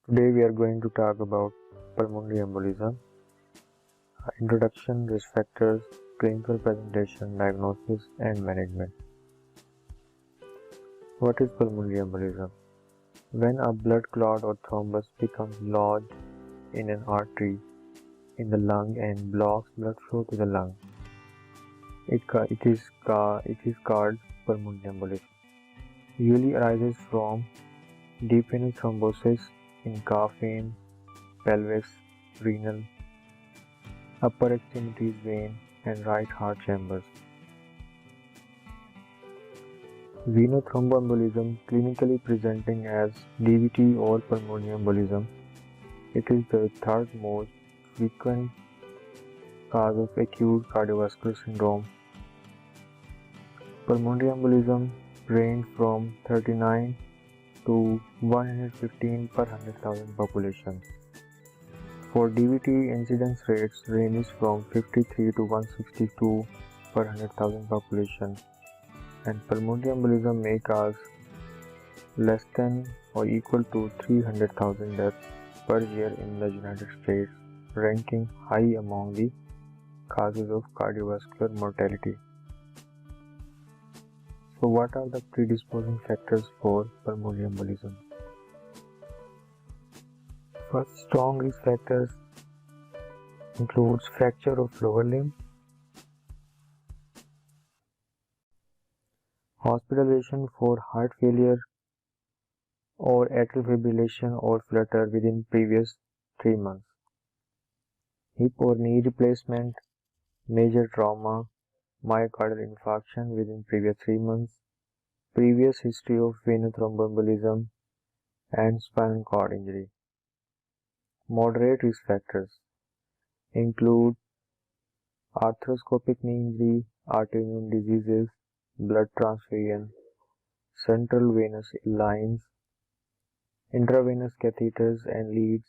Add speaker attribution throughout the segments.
Speaker 1: Today we are going to talk about pulmonary embolism, introduction, risk factors, clinical presentation, diagnosis and management. What is pulmonary embolism? When a blood clot or thrombus becomes lodged in an artery in the lung and blocks blood flow to the lung, it is called pulmonary embolism. Usually arises from deep venous thrombosis in calf vein, pelvis, renal, upper extremities vein and right heart chambers. Venothromboembolism, clinically presenting as DVT or pulmonary embolism, it is the third most frequent cause of acute cardiovascular syndrome. Pulmonary embolism range from 39 to 115 per 100,000 population. For DVT, incidence rates ranges from 53 to 162 per 100,000 population, and pulmonary embolism may cause less than or equal to 300,000 deaths per year in the United States, ranking high among the causes of cardiovascular mortality. So what are the predisposing factors for pulmonary embolism? First, strong risk factors includes fracture of lower limb, hospitalization for heart failure or atrial fibrillation or flutter within previous 3 months, hip or knee replacement, major trauma, myocardial infarction within previous 3 months, previous history of venous thromboembolism and spinal cord injury. Moderate risk factors include arthroscopic knee injury, autoimmune diseases, blood transfusion, central venous lines, intravenous catheters and leads,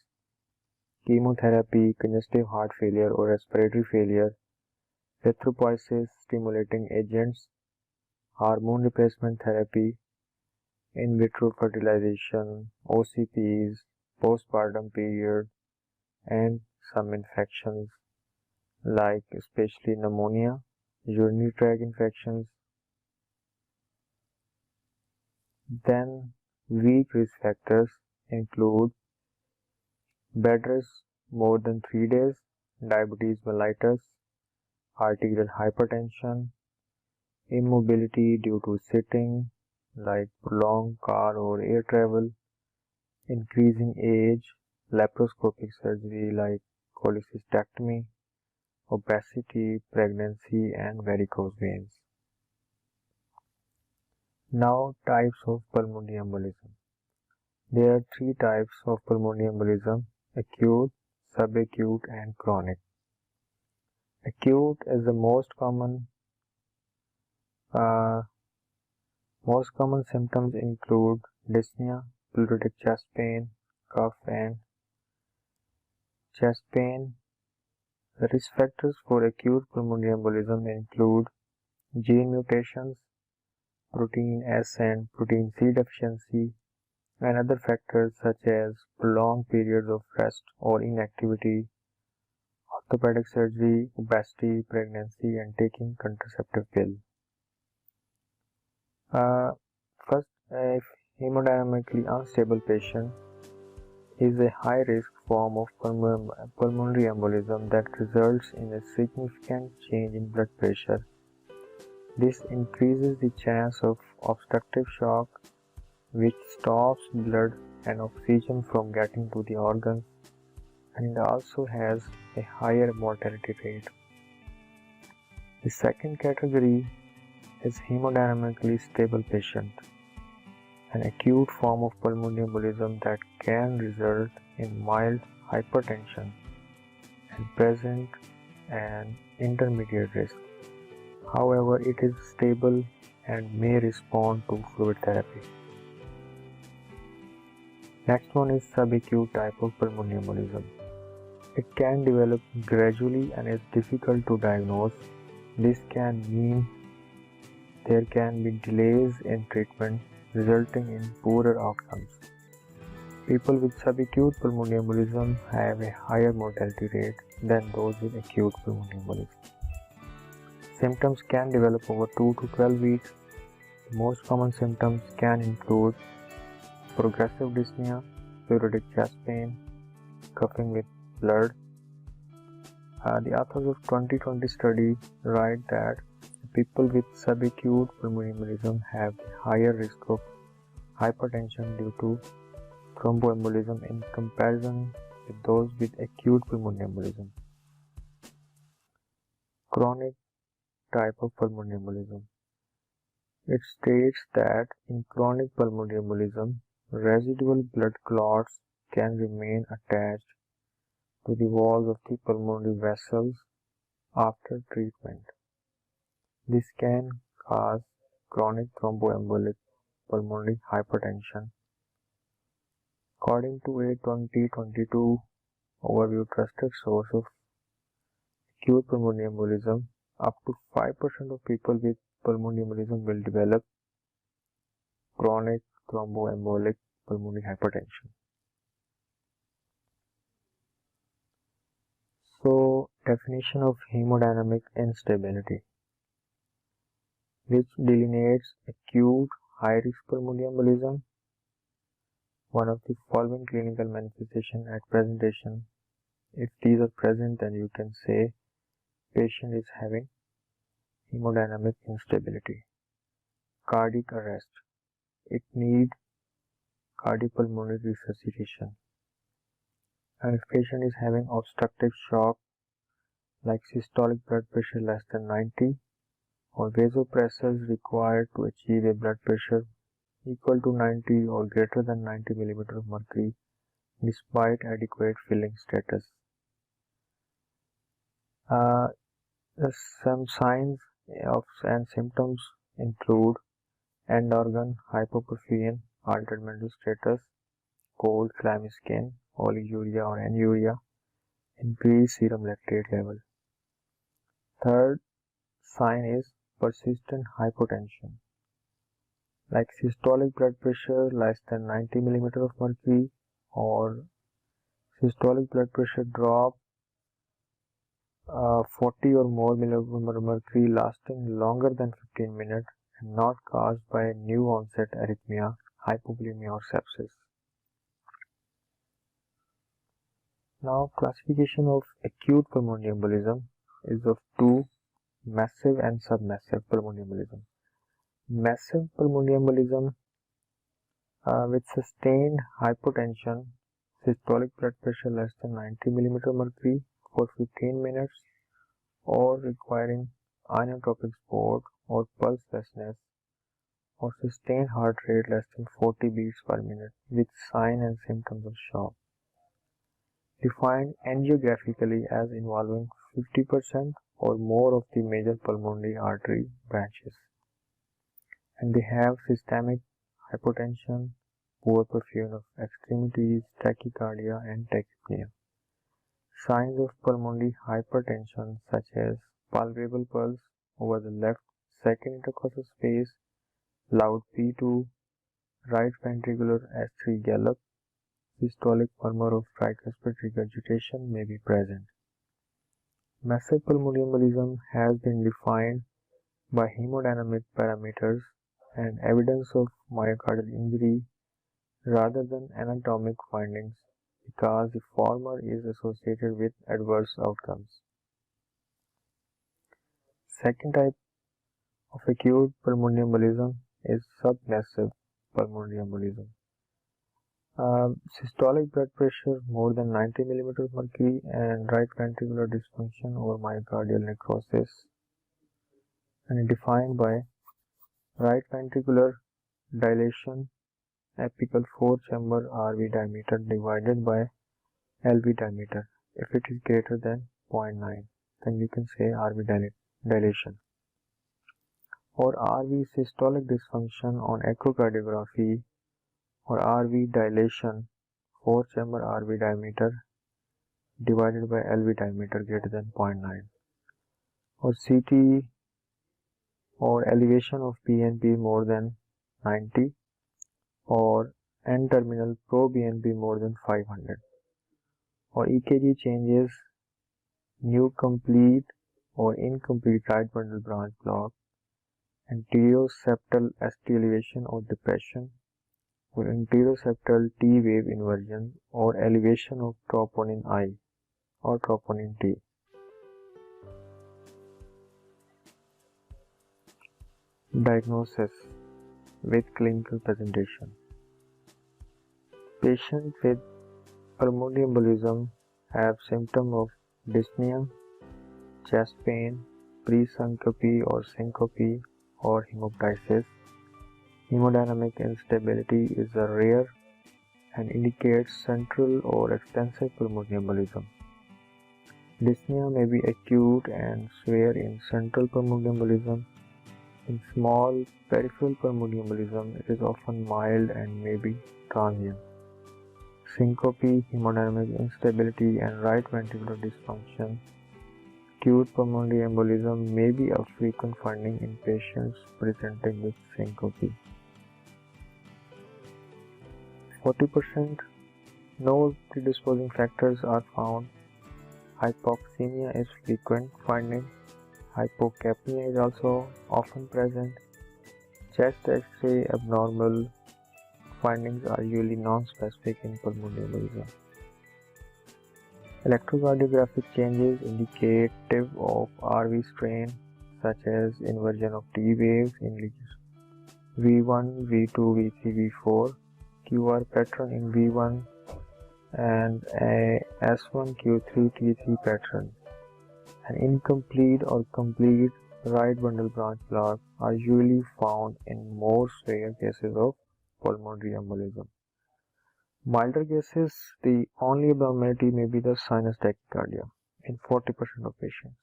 Speaker 1: chemotherapy, congestive heart failure or respiratory failure, erythropoiesis stimulating agents, hormone replacement therapy, in vitro fertilization, OCPs, postpartum period, and some infections like especially pneumonia, urinary tract infections. Then weak risk factors include bed rest more than 3 days, diabetes mellitus, arterial hypertension, immobility due to sitting like prolonged car or air travel, increasing age, laparoscopic surgery like cholecystectomy, obesity, pregnancy and varicose veins. Now, types of pulmonary embolism. There are 3 types of pulmonary embolism: acute, subacute and chronic. Acute is the most common symptoms include dyspnea, pleuritic chest pain, cough and chest pain. The risk factors for acute pulmonary embolism include gene mutations, protein S and protein C deficiency, and other factors such as prolonged periods of rest or inactivity, orthopedic surgery, obesity, pregnancy, and taking contraceptive pill. First, a hemodynamically unstable patient is a high-risk form of pulmonary embolism that results in a significant change in blood pressure. This increases the chance of obstructive shock, which stops blood and oxygen from getting to the organs, and it also has a higher mortality rate. The second category is hemodynamically stable patient, an acute form of pulmonary embolism that can result in mild hypertension and present an intermediate risk. However, it is stable and may respond to fluid therapy. Next one is subacute type of pulmonary embolism. It can develop gradually and is difficult to diagnose. This can mean there can be delays in treatment, resulting in poorer outcomes. People with subacute pulmonary embolism have a higher mortality rate than those with acute pulmonary embolism. Symptoms can develop over 2 to 12 weeks. The most common symptoms can include progressive dyspnea, periodic chest pain, coughing with blood. The authors of 2020 study write that people with subacute pulmonary embolism have a higher risk of hypertension due to thromboembolism in comparison with those with acute pulmonary embolism. Chronic type of pulmonary embolism. It states that in chronic pulmonary embolism, residual blood clots can remain attached to the walls of the pulmonary vessels after treatment. This can cause chronic thromboembolic pulmonary hypertension. According to a 2022 overview trusted source of acute pulmonary embolism, up to 5% of people with pulmonary embolism will develop chronic thromboembolic pulmonary hypertension. So, definition of hemodynamic instability, which delineates acute high-risk pulmonary embolism. One of the following clinical manifestations at presentation. If these are present, then you can say patient is having hemodynamic instability. Cardiac arrest. It needs cardiopulmonary resuscitation. And if patient is having obstructive shock like systolic blood pressure less than 90 or vasopressors required to achieve a blood pressure equal to 90 or greater than 90 mm of mercury despite adequate filling status. Some signs and symptoms include end organ hypoperfusion, altered mental status, cold, clammy skin, oliguria or anuria, increased serum lactate level. Third sign is persistent hypotension, like systolic blood pressure less than 90 mm of mercury or systolic blood pressure drop 40 or more millimeter mercury lasting longer than 15 minutes and not caused by new onset arrhythmia, hypovolemia or sepsis. Now, classification of acute pulmonary embolism is of two: massive and submassive pulmonary embolism. Massive pulmonary embolism with sustained hypotension, systolic blood pressure less than 90 mm mercury for 15 minutes or requiring inotropic support or pulselessness or sustained heart rate less than 40 beats per minute with sign and symptoms of shock. Defined angiographically as involving 50% or more of the major pulmonary artery branches, and they have systemic hypotension, poor perfusion of extremities, tachycardia and tachypnea. Signs of pulmonary hypertension such as palpable pulse over the left second intercostal space, loud P2, right ventricular S3 gallop, systolic murmur of tricuspid regurgitation may be present. Massive pulmonary embolism has been defined by hemodynamic parameters and evidence of myocardial injury rather than anatomic findings because the former is associated with adverse outcomes. Second type of acute pulmonary embolism is submassive pulmonary embolism. Systolic blood pressure more than 90 mm of mercury and right ventricular dysfunction or myocardial necrosis, and defined by right ventricular dilation, apical 4-chamber RV diameter divided by LV diameter. If it is greater than 0.9, then you can say RV dilation. Or RV systolic dysfunction on echocardiography or RV dilation 4-chamber RV diameter divided by LV diameter greater than 0.9. Or CT or elevation of PNP more than 90 or N-terminal pro-BNP more than 500, or EKG changes, new complete or incomplete right bundle branch block, anteroseptal ST elevation or depression, or anteroseptal T wave inversion or elevation of troponin I or troponin T. Diagnosis with clinical presentation. Patients with pulmonary embolism have symptoms of dyspnea, chest pain, pre-syncope or syncope or hemoptysis. Hemodynamic instability is a rare and indicates central or extensive pulmonary embolism. Dyspnea may be acute and severe in central pulmonary embolism. In small peripheral pulmonary embolism, it is often mild and may be transient. Syncope, hemodynamic instability, and right ventricular dysfunction. Acute pulmonary embolism may be a frequent finding in patients presenting with syncope. 40% no predisposing factors are found. Hypoxemia is frequent finding. Hypocapnia is also often present. Chest X-ray abnormal findings are usually non-specific in pulmonary embolism. Electrocardiographic changes indicative of RV strain, such as inversion of T waves in leads V1, V2, V3, V4, QR pattern in V1, and a S1, Q3, T3 pattern. An incomplete or complete right bundle branch block are usually found in more severe cases of pulmonary embolism. Milder cases, the only abnormality may be the sinus tachycardia in 40% of patients.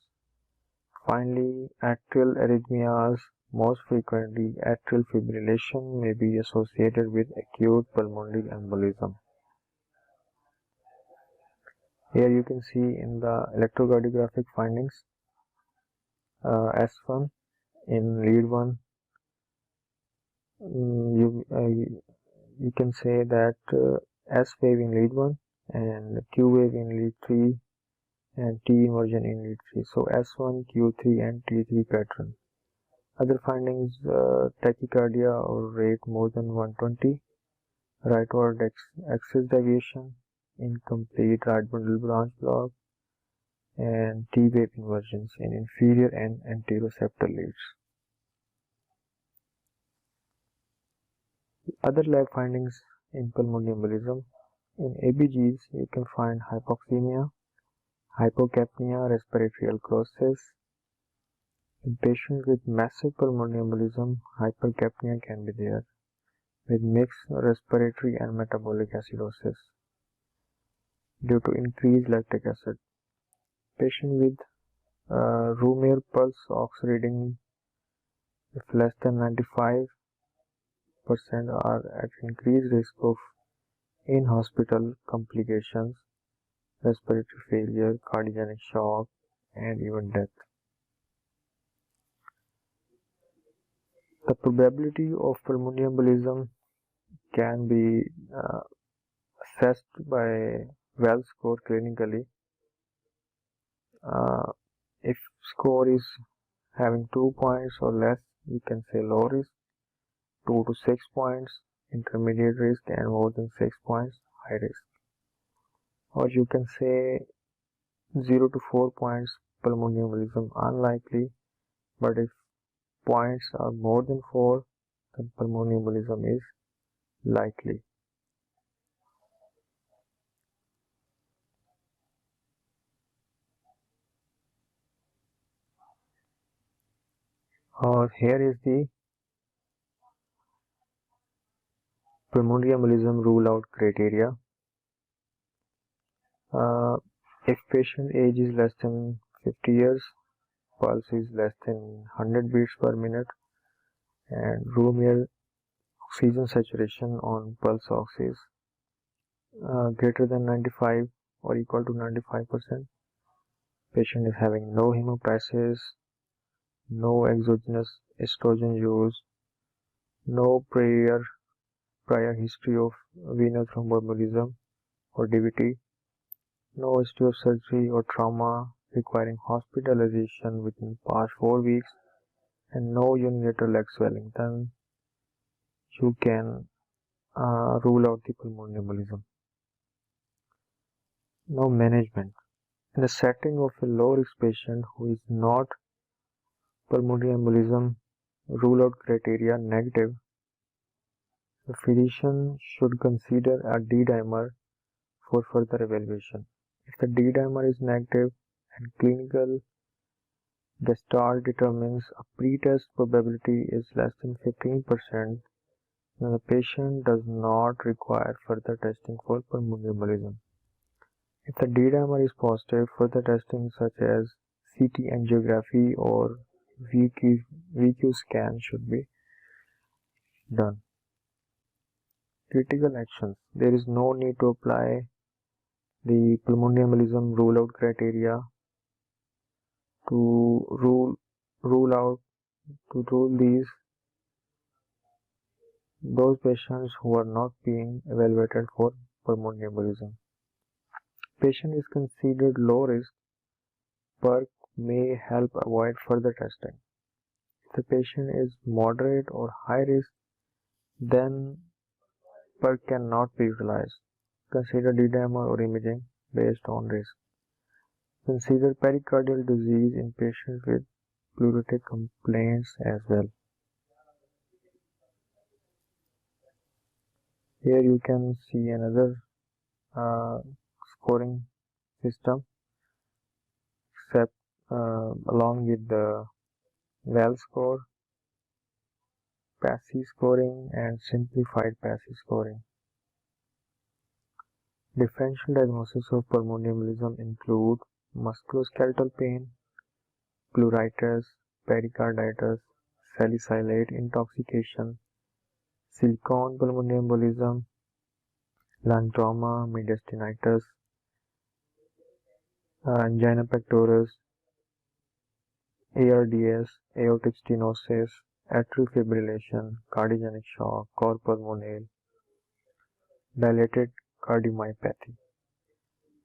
Speaker 1: Finally, atrial arrhythmias, most frequently atrial fibrillation, may be associated with acute pulmonary embolism. Here you can see in the electrocardiographic findings, S1 in lead 1, you can say that S wave in lead 1 and Q wave in lead 3 and T inversion in lead 3. So S1, Q3 and T3 pattern. Other findings, tachycardia or rate more than 120, rightward axis deviation, incomplete right bundle branch block, and T wave inversions in inferior and anteroseptal leads. Other lab findings in pulmonary embolism. In ABGs, you can find hypoxemia, hypocapnia, respiratory alkalosis. In patients with massive pulmonary embolism, hypercapnia can be there, with mixed respiratory and metabolic acidosis due to increased lactic acid. Patients with room air pulse ox reading if less than 95% are at increased risk of in-hospital complications, respiratory failure, cardiogenic shock, and even death. The probability of pulmonary embolism can be assessed by well score clinically. If score is having 2 points or less, you can say low risk, 2 to 6 points, intermediate risk, and more than 6 points, high risk. Or you can say 0 to 4 points, pulmonary embolism unlikely, but if points are more than 4, then pulmonary embolism is likely. Here is the pulmonary embolism rule out criteria. If patient age is less than 50 years, pulse is less than 100 beats per minute, and room air oxygen saturation on pulse ox is greater than 95 or equal to 95%. Patient is having no hemoptysis, no exogenous estrogen use, no prior prior history of venous thromboembolism or DVT, no history of surgery or trauma requiring hospitalization within past 4 weeks, and no unilateral leg swelling, then you can rule out the pulmonary embolism. Now, management. In the setting of a low-risk patient who is not pulmonary embolism rule out criteria negative, the physician should consider a D-dimer for further evaluation. If the D-dimer is negative and clinical gestalt determines a pre-test probability is less than 15%, then the patient does not require further testing for pulmonary embolism. If the D-dimer is positive, further testing such as CT angiography or VQ scan should be done. Critical actions. There is no need to apply the pulmonary embolism rule out criteria to rule those patients who are not being evaluated for pulmonary embolism. Patient is considered low risk, PERC may help avoid further testing. If the patient is moderate or high risk, then PERC cannot be utilized. Consider D-dimer or imaging based on risk. Consider pericardial disease in patients with pleuritic complaints as well. Here you can see another scoring system, except along with the well score, PASI scoring, and simplified PASI scoring. Differential diagnosis of pulmonary embolism include musculoskeletal pain, pleuritis, pericarditis, salicylate intoxication, silicone pulmonary embolism, lung trauma, mediastinitis, angina pectoris, ARDS, aortic stenosis, atrial fibrillation, cardiogenic shock, cor pulmonale, dilated cardiomyopathy,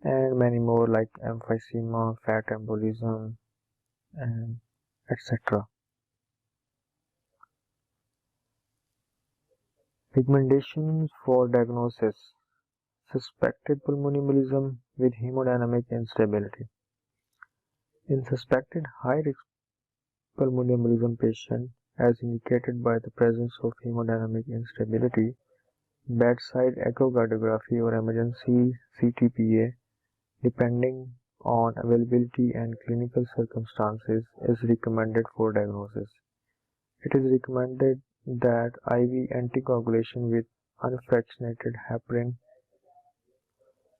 Speaker 1: and many more like emphysema, fat embolism, and etc. Recommendations for diagnosis: suspected pulmonary embolism with hemodynamic instability. In suspected high-risk pulmonary embolism patient, as indicated by the presence of hemodynamic instability, bedside echocardiography or emergency CTPA, depending on availability and clinical circumstances, is recommended for diagnosis. It is recommended that IV anticoagulation with unfractionated heparin,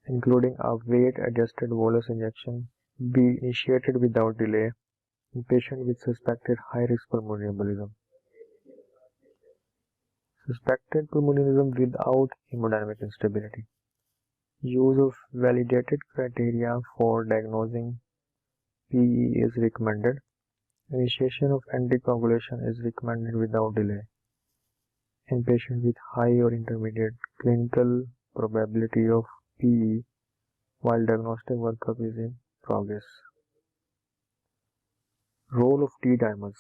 Speaker 1: including a weight-adjusted bolus injection, be initiated without delay in patients with suspected high-risk pulmonary embolism. Suspected pulmonary embolism without hemodynamic instability. Use of validated criteria for diagnosing PE is recommended. Initiation of anticoagulation is recommended without delay in patients with high or intermediate clinical probability of PE while diagnostic workup is in progress. Role of D-dimers.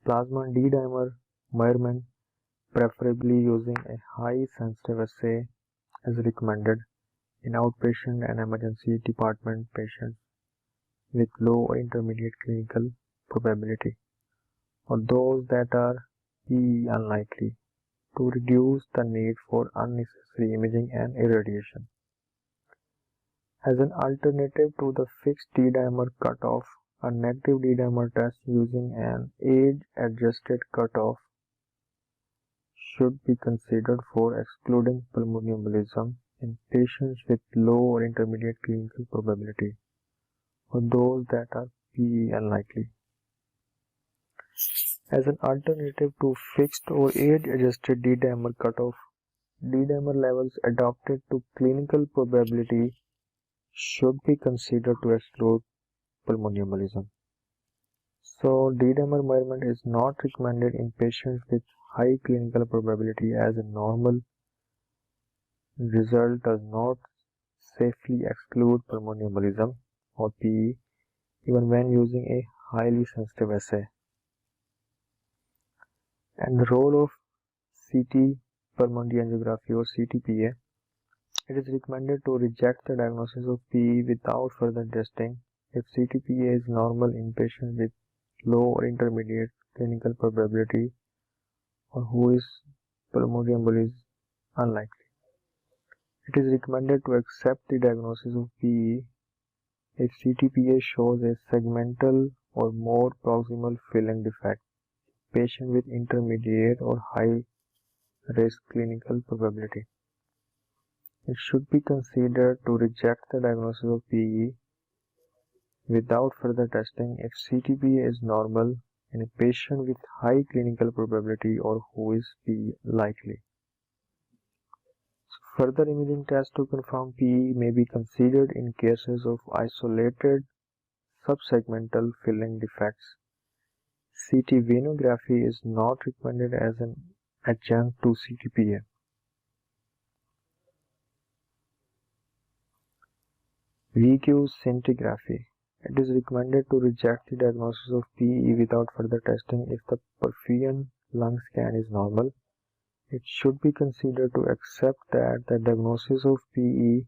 Speaker 1: Plasma D-dimer measurement, preferably using a high sensitive assay, is recommended in outpatient and emergency department patients with low or intermediate clinical probability, or those that are PE unlikely, to reduce the need for unnecessary imaging and irradiation. As an alternative to the fixed D-dimer cutoff, a negative D-dimer test using an age-adjusted cutoff should be considered for excluding pulmonary embolism in patients with low or intermediate clinical probability, or those that are PE unlikely. As an alternative to fixed or age-adjusted D-dimer cutoff, D-dimer levels adapted to clinical probability should be considered to exclude pulmonary embolism. So D-dimer measurement is not recommended in patients with high clinical probability as a normal result does not safely exclude pulmonary embolism or PE even when using a highly sensitive assay. And the role of CT pulmonary angiography or CTPA, it is recommended to reject the diagnosis of PE without further testing if CTPA is normal in patients with low or intermediate clinical probability or who is pulmonary embolism unlikely. It is recommended to accept the diagnosis of PE if CTPA shows a segmental or more proximal filling defect, patient with intermediate or high risk clinical probability. It should be considered to reject the diagnosis of PE without further testing if CTPA is normal in a patient with high clinical probability or who is PE likely. Further imaging tests to confirm PE may be considered in cases of isolated subsegmental filling defects. CT venography is not recommended as an adjunct to CTPA. VQ scintigraphy. It is recommended to reject the diagnosis of PE without further testing if the perfusion lung scan is normal. It should be considered to accept that the diagnosis of PE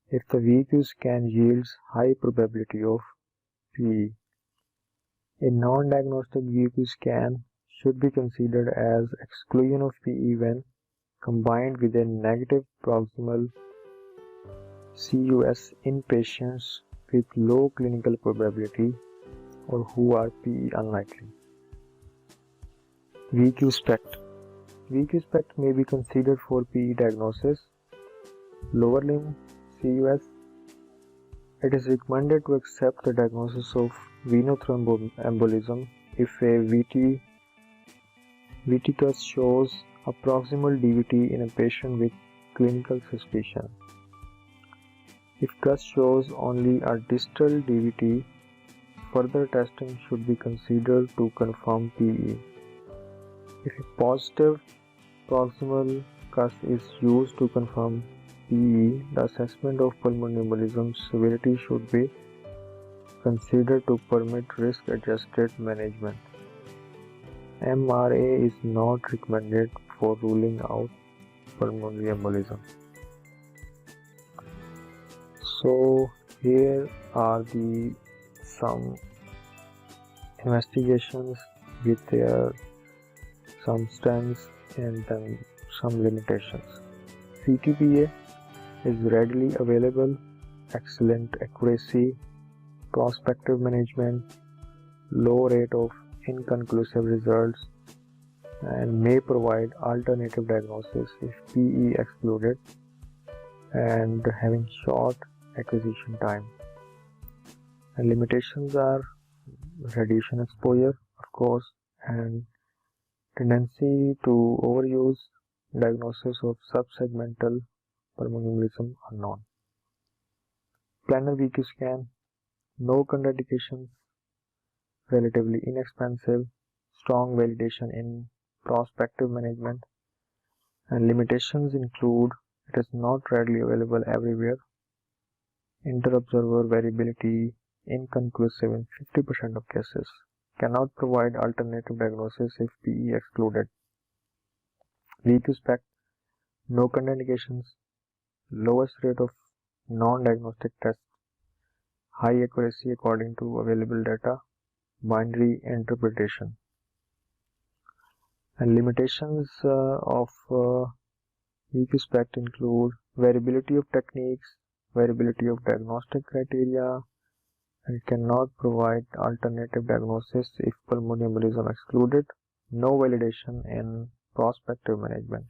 Speaker 1: if the VQ scan yields high probability of PE. A non-diagnostic VQ scan should be considered as exclusion of PE when combined with a negative proximal CUS in patients with low clinical probability or who are PE unlikely. VQ SPECT. VQ SPECT may be considered for PE diagnosis. Lower limb CUS. It is recommended to accept the diagnosis of venothromboembolism if a VT CUS shows a proximal DVT in a patient with clinical suspicion. If CUS shows only a distal DVT, further testing should be considered to confirm PE. If a positive proximal CUS is used to confirm PE, the assessment of pulmonary embolism severity should be considered to permit risk-adjusted management. MRA is not recommended for ruling out pulmonary embolism. So here are some investigations with their some strengths and then some limitations. CTPA is readily available, excellent accuracy, prospective management, low rate of inconclusive results, and may provide alternative diagnosis if PE excluded, and having short acquisition time. And limitations are radiation exposure, of course, and tendency to overuse. Diagnosis of subsegmental pulmonary embolism unknown. Planar VQ scan, no contraindications, relatively inexpensive, strong validation in prospective management, and limitations include it is not readily available everywhere, inter-observer variability, inconclusive in 50% of cases, cannot provide alternative diagnosis if PE excluded. VQ SPECT, no contraindications, lowest rate of non-diagnostic tests, high accuracy according to available data, binary interpretation. And limitations of VQ SPECT include variability of techniques, variability of diagnostic criteria, and it cannot provide alternative diagnosis if pulmonary embolism excluded, no validation in prospective management.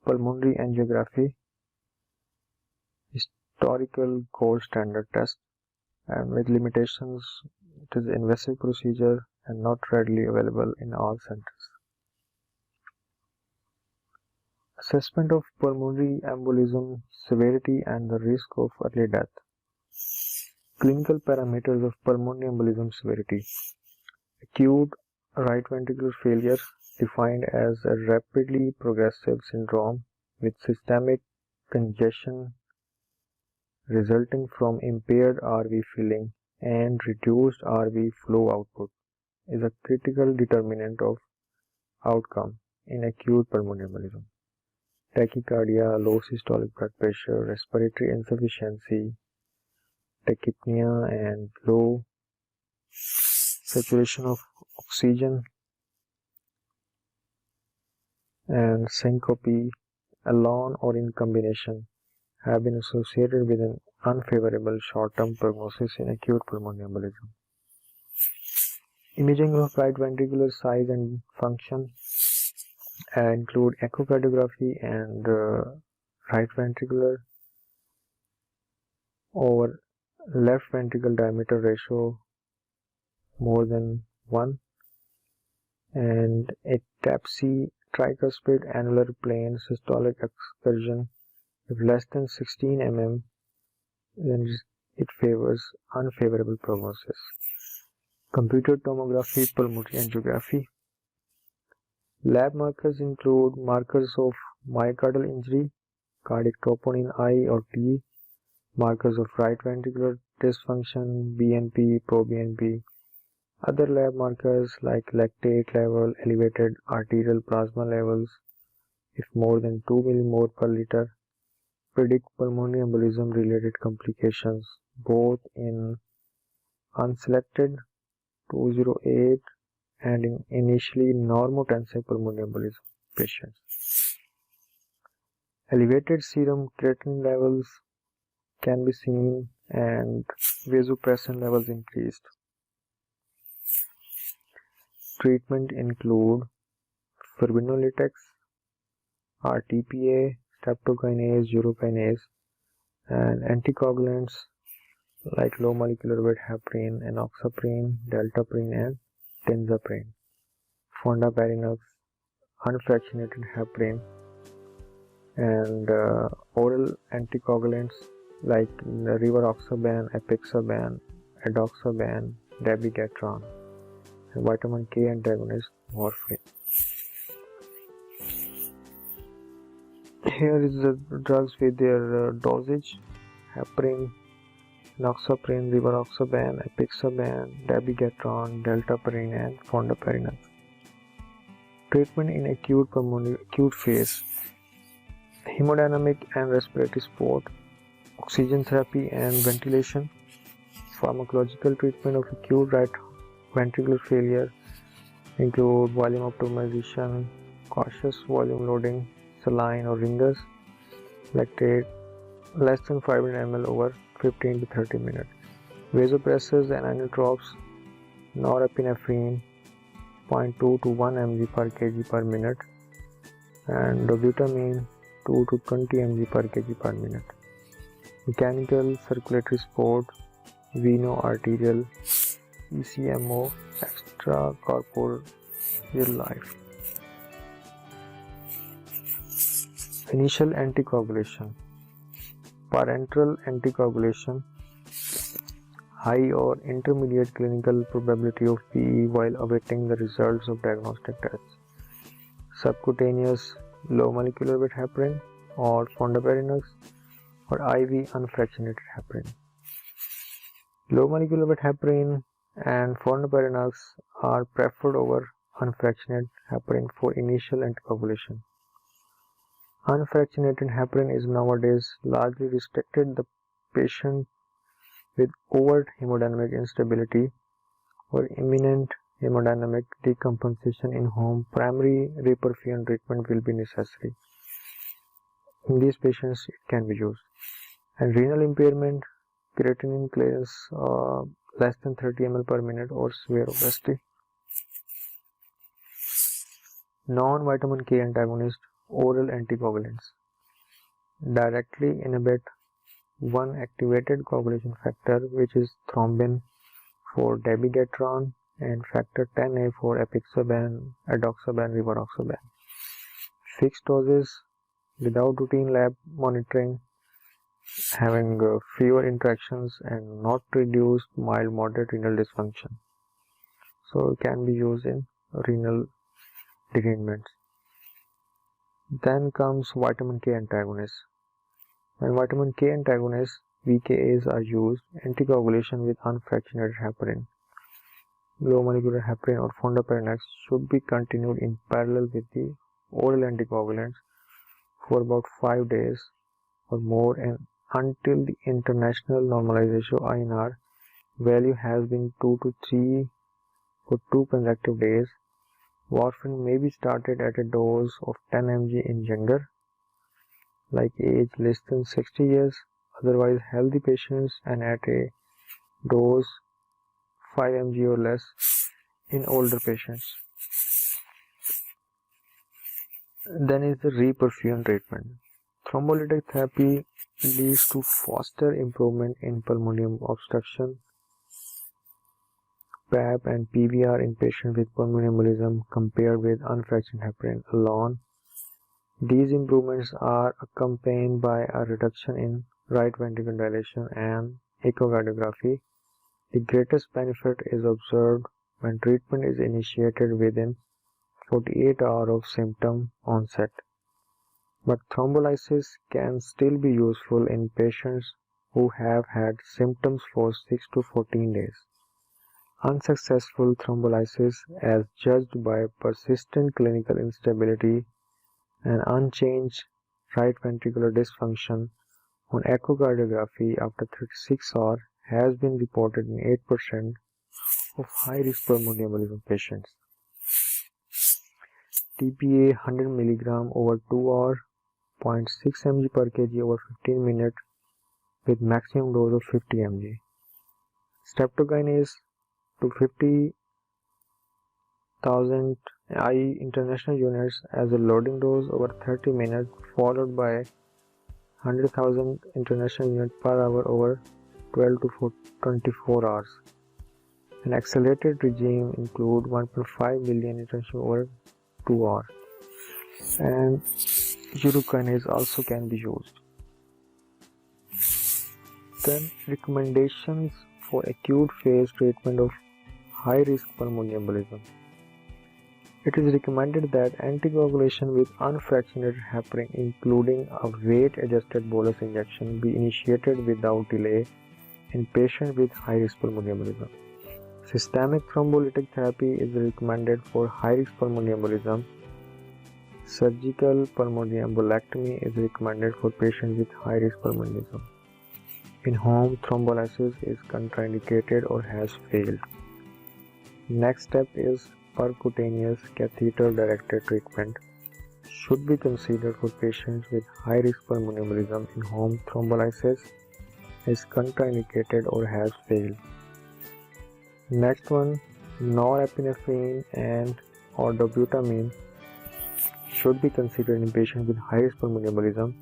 Speaker 1: Pulmonary angiography, historical gold standard test, and with limitations, it is an invasive procedure and not readily available in all centers. Assessment of pulmonary embolism severity and the risk of early death. Clinical parameters of pulmonary embolism severity. Acute right ventricular failure, defined as a rapidly progressive syndrome with systemic congestion resulting from impaired RV filling and reduced RV flow output, is a critical determinant of outcome in acute pulmonary embolism. Tachycardia, low systolic blood pressure, respiratory insufficiency, tachypnea, and low saturation of oxygen, and syncope, alone or in combination, have been associated with an unfavorable short-term prognosis in acute pulmonary embolism. Imaging of right ventricular size and function include echocardiography and right ventricular over left ventricle diameter ratio more than 1, and a TAPSE tricuspid annular plane systolic excursion if less than 16 mm, then it favors unfavorable prognosis. Computer tomography, pulmonary angiography. Lab markers include markers of myocardial injury, cardiac troponin I or T, markers of right ventricular dysfunction, BNP, proBNP. Other lab markers like lactate level, elevated arterial plasma levels, if more than 2 millimole per liter, predict pulmonary embolism related complications both in unselected 208 and in initially normotensive pulmonary embolism patients. Elevated serum creatinine levels can be seen and vasopressin levels increased. Treatment include fibrinolitics, RTPA, streptokinase, urokinase, and anticoagulants like low molecular weight heparin, enoxaparin, deltaparin, and tinzaparin. Fondaparinux, unfractionated heparin, and oral anticoagulants like rivaroxaban, apixaban, edoxaban, dabigatran, and vitamin K antagonist warfarin. Here is the drugs with their dosage: heparin, enoxaparin, rivaroxaban, apixaban, dabigatran, deltaparin, and fondaparinux. Treatment in acute phase: hemodynamic and respiratory support, oxygen therapy and ventilation. Pharmacological treatment of acute right ventricular failure include volume optimization, cautious volume loading, saline or ringers, lactate less than 500 ml over 15 to 30 minutes, vasopressors and inotropes, norepinephrine 0.2 to 1 mg per kg per minute, and dobutamine 2 to 20 mg per kg per minute. Mechanical circulatory support, veno-arterial, ECMO, extracorporeal life. Initial anticoagulation. Parenteral anticoagulation, high or intermediate clinical probability of PE while awaiting the results of diagnostic tests. Subcutaneous low molecular weight heparin or fondaparinux or IV unfractionated heparin. Low molecular weight heparin and fondaparinux are preferred over unfractionated heparin for initial anticoagulation. Unfractionated heparin is nowadays largely restricted the patient with overt hemodynamic instability or imminent hemodynamic decompensation in whom primary reperfusion treatment will be necessary. In these patients, it can be used. And renal impairment, creatinine clearance less than 30 ml per minute or severe obesity. Non-vitamin K antagonist, oral anticoagulants, directly inhibit one activated coagulation factor, which is thrombin for dabigatran and factor 10A for apixaban, edoxaban, rivaroxaban. Fixed doses without routine lab monitoring having fewer interactions and not reduced mild moderate renal dysfunction. So it can be used in renal derangements. Then comes vitamin K antagonists. When vitamin K antagonists VKAs are used, anticoagulation with unfractionated heparin, low molecular heparin or fondaparinux should be continued in parallel with the oral anticoagulants for about 5 days or more and until the international normalization INR value has been 2 to 3 for 2 consecutive days. Warfarin may be started at a dose of 10 mg in younger, like age less than 60 years, otherwise healthy patients, and at a dose 5 mg or less in older patients. Then is the reperfusion treatment. Thrombolytic therapy leads to faster improvement in pulmonary obstruction, PAP and PVR in patients with pulmonary embolism compared with unfractionated heparin alone. These improvements are accompanied by a reduction in right ventricular dilation and echocardiography. The greatest benefit is observed when treatment is initiated within 48 hours of symptom onset. But thrombolysis can still be useful in patients who have had symptoms for 6 to 14 days. Unsuccessful thrombolysis, as judged by persistent clinical instability and unchanged right ventricular dysfunction on echocardiography after 36 hours, has been reported in 8% of high-risk pulmonary embolism patients. TPA 100 mg over 2 hours, 0.6 mg per kg over 15 minutes with maximum dose of 50 mg. Streptokinase to 50,000 IE international units as a loading dose over 30 minutes, followed by 100,000 international units per hour over 12 to 24 hours. An accelerated regime include 1.5 million international over 2 hours. And urokinase also can be used. Then recommendations for acute phase treatment of high-risk pulmonary embolism. It is recommended that anticoagulation with unfractionated heparin, including a weight-adjusted bolus injection, be initiated without delay in patients with high-risk pulmonary embolism. Systemic thrombolytic therapy is recommended for high-risk pulmonary embolism. Surgical pulmonary embolectomy is recommended for patients with high-risk pulmonary embolism. In-home thrombolysis is contraindicated or has failed. Next step is percutaneous catheter-directed treatment should be considered for patients with high-risk pulmonary embolism. In-home thrombolysis is contraindicated or has failed. Next one, norepinephrine and or dobutamine should be considered in patients with high-risk pulmonary embolism.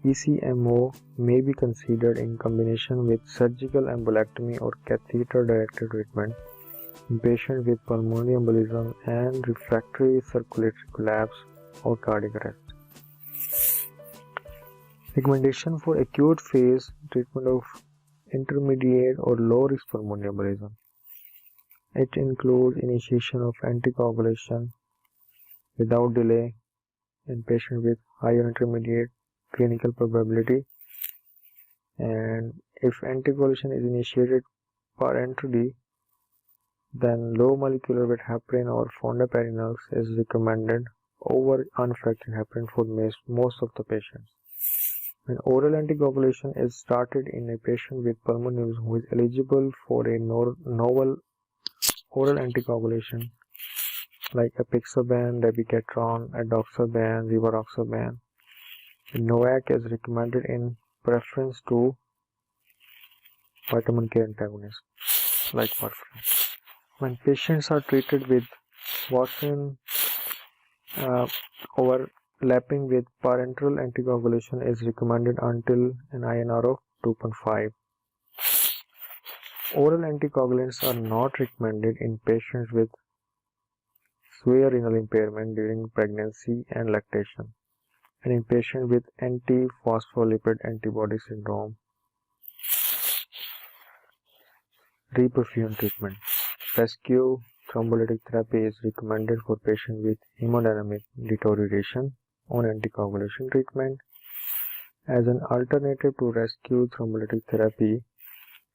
Speaker 1: ECMO may be considered in combination with surgical embolectomy or catheter-directed treatment in patients with pulmonary embolism and refractory circulatory collapse or cardiac arrest. Recommendation for acute phase treatment of intermediate or low-risk pulmonary embolism. It includes initiation of anticoagulation without delay in patients with high or intermediate clinical probability, and if anticoagulation is initiated parenterally, then low molecular weight heparin or fondaparinux is recommended over unfractionated heparin for most of the patients. When oral anticoagulation is started in a patient with pulmonary who is eligible for a novel oral anticoagulation like apixaban, dabigatran, edoxaban, rivaroxaban, NOAC is recommended in preference to vitamin K antagonists like warfarin. When patients are treated with warfarin overlapping with parenteral anticoagulation is recommended until an INR of 2.5. Oral anticoagulants are not recommended in patients with severe renal impairment during pregnancy and lactation. And in patients with anti-phospholipid antibody syndrome, reperfusion treatment. Rescue thrombolytic therapy is recommended for patients with hemodynamic deterioration on anticoagulation treatment. As an alternative to rescue thrombolytic therapy,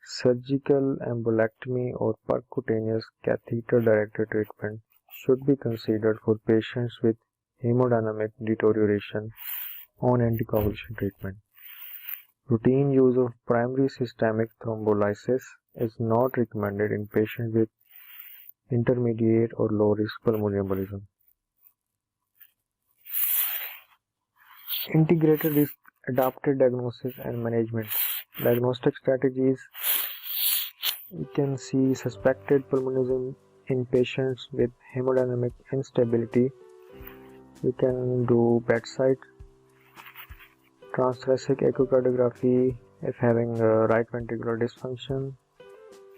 Speaker 1: surgical embolectomy or percutaneous catheter-directed treatment should be considered for patients with hemodynamic deterioration on anticoagulation treatment. Routine use of primary systemic thrombolysis is not recommended in patients with intermediate or low-risk pulmonary embolism. Integrated risk adapted diagnosis and management. Diagnostic strategies: you can see suspected pulmonism in patients with hemodynamic instability. You can do bedside transthoracic echocardiography if having right ventricular dysfunction.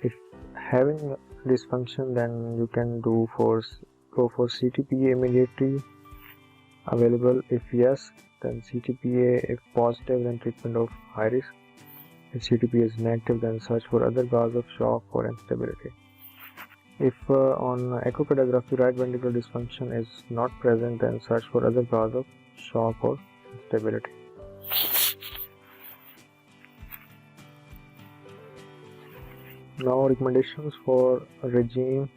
Speaker 1: If having dysfunction, then you can go for CTPA immediately available. If yes, then CTPA. If positive, then treatment of high risk. If CTPA is negative, then search for other cause of shock or instability. If on echocardiography right ventricular dysfunction is not present, then search for other cause of shock or instability. Now, recommendations for regime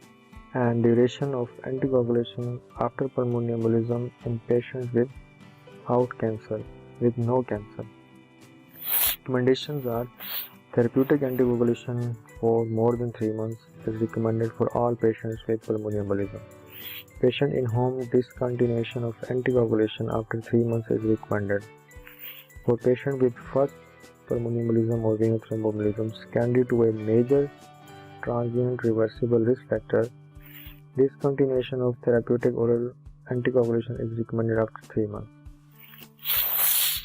Speaker 1: and duration of anticoagulation after pulmonary embolism in patients without cancer, with no cancer. Recommendations are: therapeutic anticoagulation for more than 3 months is recommended for all patients with pulmonary embolism. Patient in-home discontinuation of anticoagulation after 3 months is recommended. For patients with first pulmonary embolism or venous thromboembolism secondary to a major transient reversible risk factor, discontinuation of therapeutic oral anticoagulation is recommended after 3 months.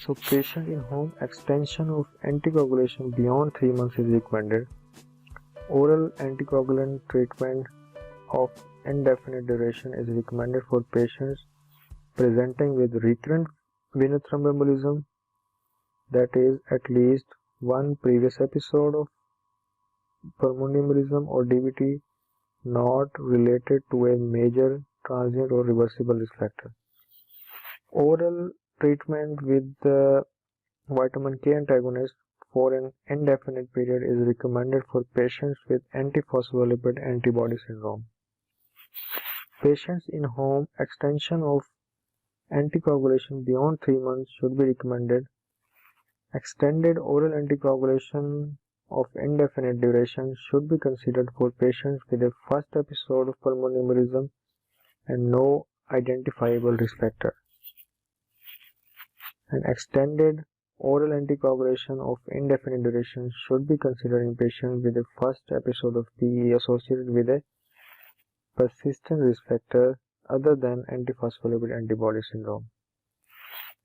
Speaker 1: So, patient in home extension of anticoagulation beyond 3 months is recommended. Oral anticoagulant treatment of indefinite duration is recommended for patients presenting with recurrent venous thromboembolism, that is, at least one previous episode of pulmonary embolism or DVT not related to a major transient or reversible risk factor. Oral treatment with the vitamin K antagonist for an indefinite period is recommended for patients with antiphospholipid antibody syndrome. Patients in home extension of anticoagulation beyond 3 months should be recommended. Extended oral anticoagulation of indefinite duration should be considered for patients with a first episode of pulmonary embolism and no identifiable risk factor. And extended oral anticoagulation of indefinite duration should be considered in patients with a first episode of PE associated with a persistent risk factor other than antiphospholipid antibody syndrome.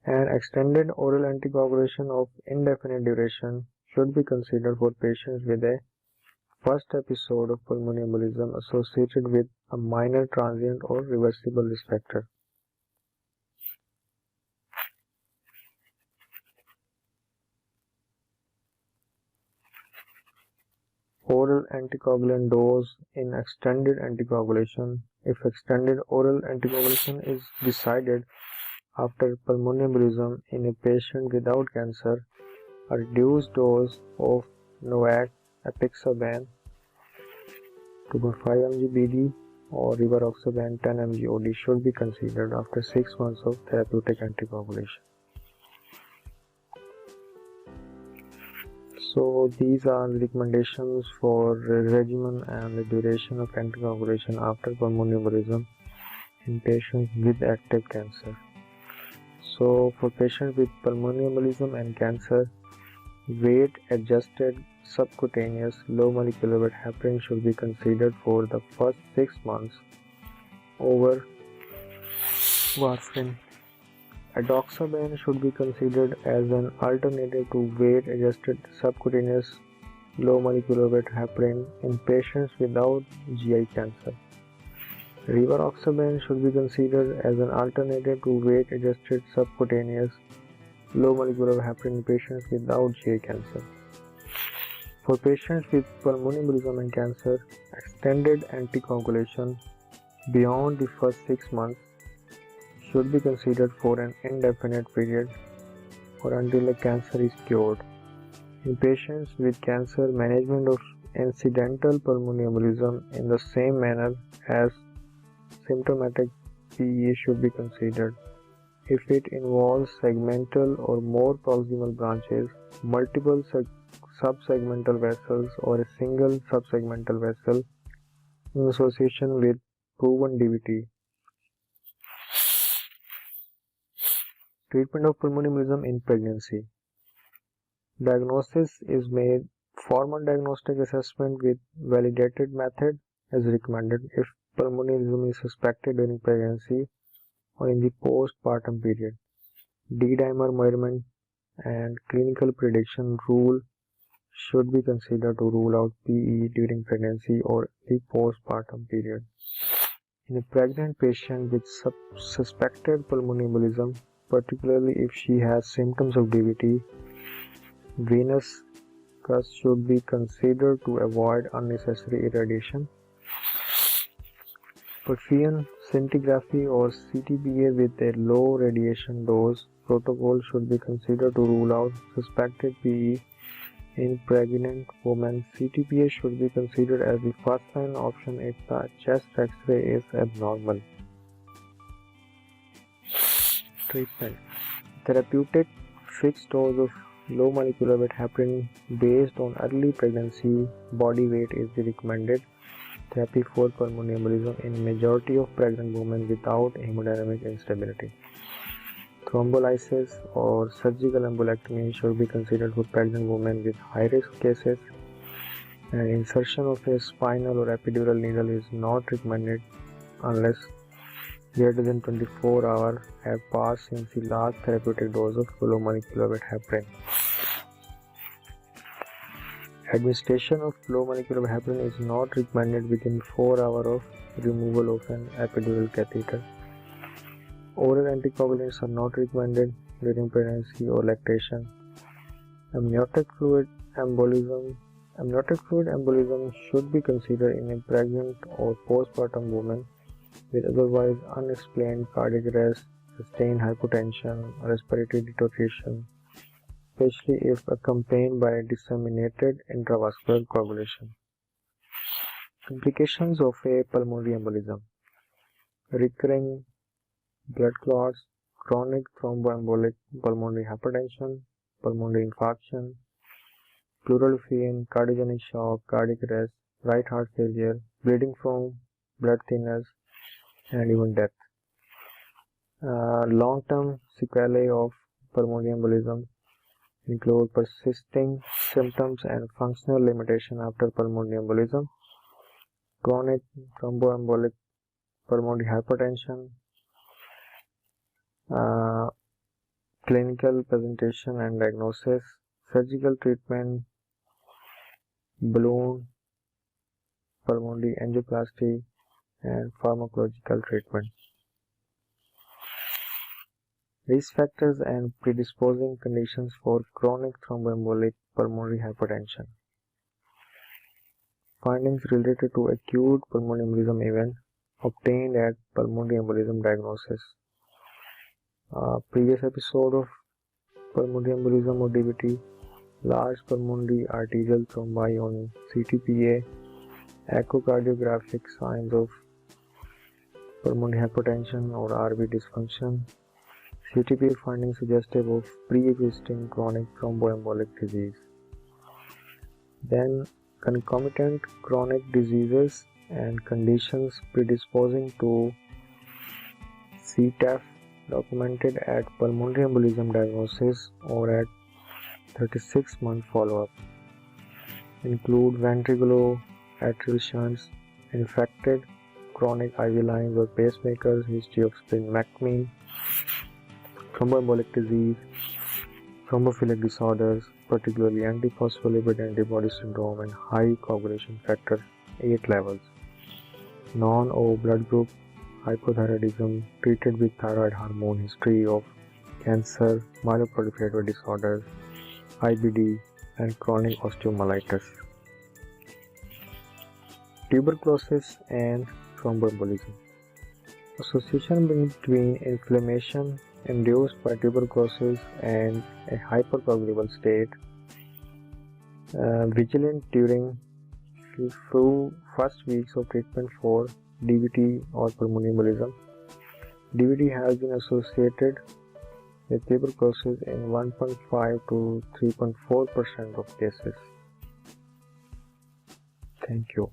Speaker 1: And extended oral anticoagulation of indefinite duration should be considered for patients with a first episode of pulmonary embolism associated with a minor transient or reversible risk factor. Oral anticoagulant dose in extended anticoagulation. If extended oral anticoagulation is decided after pulmonary embolism in a patient without cancer, a reduced dose of NOAC, apixaban 2.5 mg BD or rivaroxaban 10 mg OD should be considered after 6 months of therapeutic anticoagulation. So these are the recommendations for regimen and the duration of anticoagulation after pulmonary embolism in patients with active cancer. So for patients with pulmonary embolism and cancer, weight adjusted subcutaneous low molecular weight heparin should be considered for the first 6 months over warfarin. Edoxaban should be considered as an alternative to weight adjusted subcutaneous low molecular weight heparin in patients without GI cancer. Rivaroxaban should be considered as an alternative to weight-adjusted subcutaneous low molecular heparin in patients without GI cancer. For patients with pulmonary embolism and cancer, extended anticoagulation beyond the first 6 months should be considered for an indefinite period or until the cancer is cured. In patients with cancer, management of incidental pulmonary embolism in the same manner as symptomatic PE should be considered. If it involves segmental or more proximal branches, multiple subsegmental vessels, or a single subsegmental vessel in association with proven DVT. Treatment of pulmonary embolism in pregnancy. Diagnosis is made. Formal diagnostic assessment with validated method is recommended if pulmonary embolism is suspected during pregnancy or in the postpartum period. D-dimer measurement and clinical prediction rule should be considered to rule out PE during pregnancy or the postpartum period. In a pregnant patient with suspected pulmonary embolism, particularly if she has symptoms of DVT, venous cuts should be considered to avoid unnecessary irradiation. Perfusion scintigraphy or CTPA with a low radiation dose protocol should be considered to rule out suspected PE in pregnant women. CTPA should be considered as the first-line option if the chest X-ray is abnormal. Treatment. Therapeutic fixed dose of low molecular weight heparin based on early pregnancy body weight is the recommended therapy for pulmonary embolism in majority of pregnant women without hemodynamic instability. Thrombolysis or surgical embolectomy should be considered for pregnant women with high-risk cases, and insertion of a spinal or epidural needle is not recommended unless greater than 24 hours have passed since the last therapeutic dose of low molecular weight heparin. Administration of low molecular weight heparin is not recommended within 4 hours of removal of an epidural catheter. Oral anticoagulants are not recommended during pregnancy or lactation. Amniotic fluid embolism should be considered in a pregnant or postpartum woman with otherwise unexplained cardiac arrest, sustained hypotension, or respiratory deterioration, especially if accompanied by disseminated intravascular coagulation. Complications of a pulmonary embolism. Recurring blood clots, chronic thromboembolic pulmonary hypertension, pulmonary infarction, pleural effusion, cardiogenic shock, cardiac arrest, right heart failure, bleeding from blood thinners, and even death. Long-term sequelae of pulmonary embolism include persisting symptoms and functional limitation after pulmonary embolism, chronic thromboembolic pulmonary hypertension, clinical presentation and diagnosis, surgical treatment, balloon pulmonary angioplasty, and pharmacological treatment. Risk factors and predisposing conditions for chronic thromboembolic pulmonary hypertension. Findings related to acute pulmonary embolism event obtained at pulmonary embolism diagnosis. Previous episode of pulmonary embolism or DVT, large pulmonary arterial thrombi on CTPA, echocardiographic signs of pulmonary hypertension or RV dysfunction, CTPA findings suggestive of pre-existing chronic thromboembolic disease. Then concomitant chronic diseases and conditions predisposing to CTEPH documented at pulmonary embolism diagnosis or at 36-month follow-up include ventriculoatrial shunts, infected chronic IV lines or pacemakers, history of splenectomy, thromboembolic disease, thrombophilic disorders, particularly antiphospholipid antibody syndrome, and high coagulation factor 8 levels. non-O blood group, hypothyroidism, treated with thyroid hormone, history of cancer, myeloproliferative disorders, IBD, and chronic osteomyelitis. Tuberculosis and thromboembolism. Association between inflammation induced by tuberculosis and a hypercoagulable state. Vigilant during few first weeks of treatment for DVT or pulmonary embolism. DVT has been associated with tuberculosis in 1.5 to 3.4% of cases. Thank you.